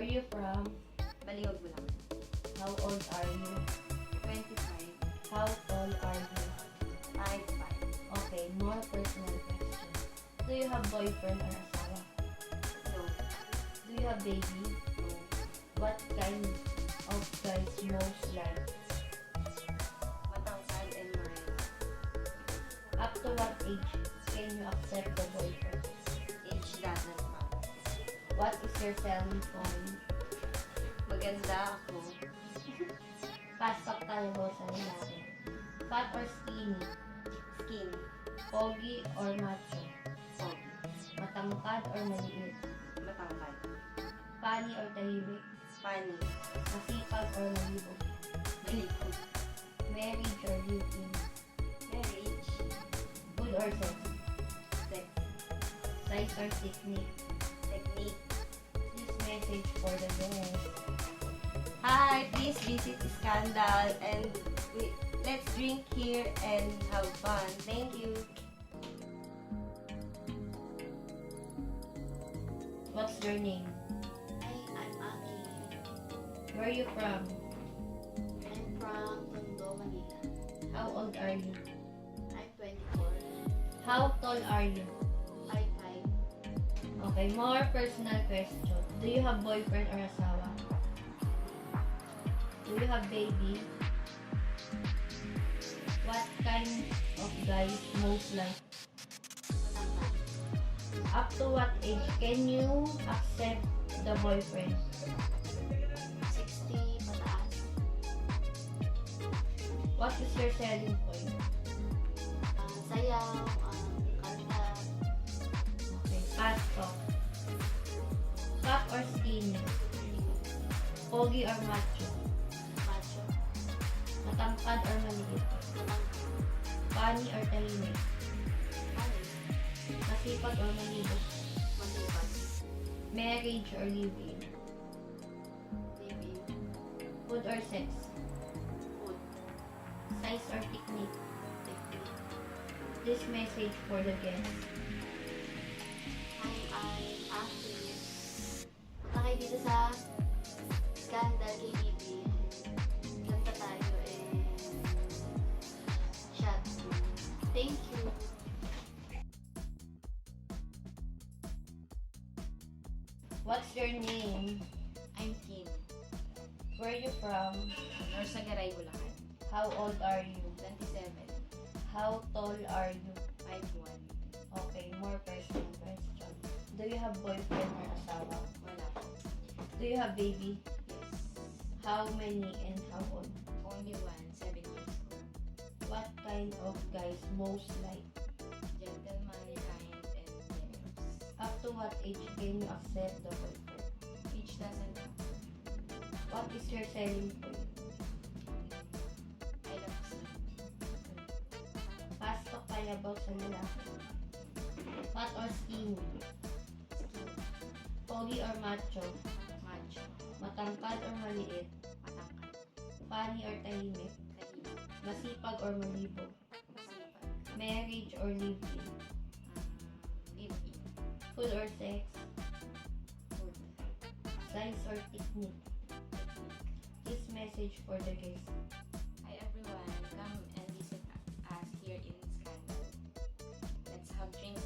Where you from? Baliwag mo lang. How old are you? 25. How tall are you? 5'5". Okay, more personal question. Do you have boyfriend or asawa? No. Do you have baby? No. What kind of guys most like? Matangkad and married. Up to what age can you accept the boyfriend? Age doesn't matter. What is your selling point? Maganda ako. Pasok tayo ba sa lalaki? Fat or skinny? Skin. Pogi or macho? Pogi. Matangkad or maliit? Matangkad. Funny or tahimik? Funny. Masipag or malibog? Malikot. Marriage or live-in? Marriage. Food or sex? Sex. Size or technique? Technique. This message for the guest. Hi, please visit Scandal and let's drink here and have fun. Thank you. What's your name? Hi, I'm Aki. Where are you from? I'm from Tondo, Manila. How old are you? I'm 24. How tall are you? 5'5". Okay, more personal question. Do you have boyfriend or asawa? Do you have baby? What kind of guys most like? Matangkad. Up to what age can you accept the boyfriend? 60 pataas. What is your selling point? Sayaw, kanta, Okay, fast talk. Fat or skinny? Pogi or macho? macho, Matangkad or maliit? matangkad, Funny or tahimik? ano, Masipag or malibog? masipag, Marriage or live-in? baby, Food or sex? food, Size or technique? technique. This message for the guest. Hi, I'm Aki. Punta kayo dito sa Scandal KTV. Kanta tayo and chat. Thank you. What's your name? I'm Kim. Where are you from? Norsagaray, Bulacan. How old are you? 27. How tall are you? 5'1". Okay, more personal question. Do you have boyfriend or asawa? Wala po. Do you have baby? Yes. How many and how old? Only one, 7 years old. What kind of guys most like? Gentleman, kind, and generous. Up to what age can you accept the boyfriend? Age doesn't matter. What is your selling point? I love sleep. Fast talk tayo about sa lalaki. Fat or skinny? Skin. Pogi or macho? Macho. Matangkad or maliit? Matangkad. Funny or tahimik? Tahimik. Masipag or malibog? Masipag. Marriage or live-in? Live-in. Food or sex? Food. Size or technique? This message for the guest. Hi everyone, come and visit us here in Scandal. Let's have drinks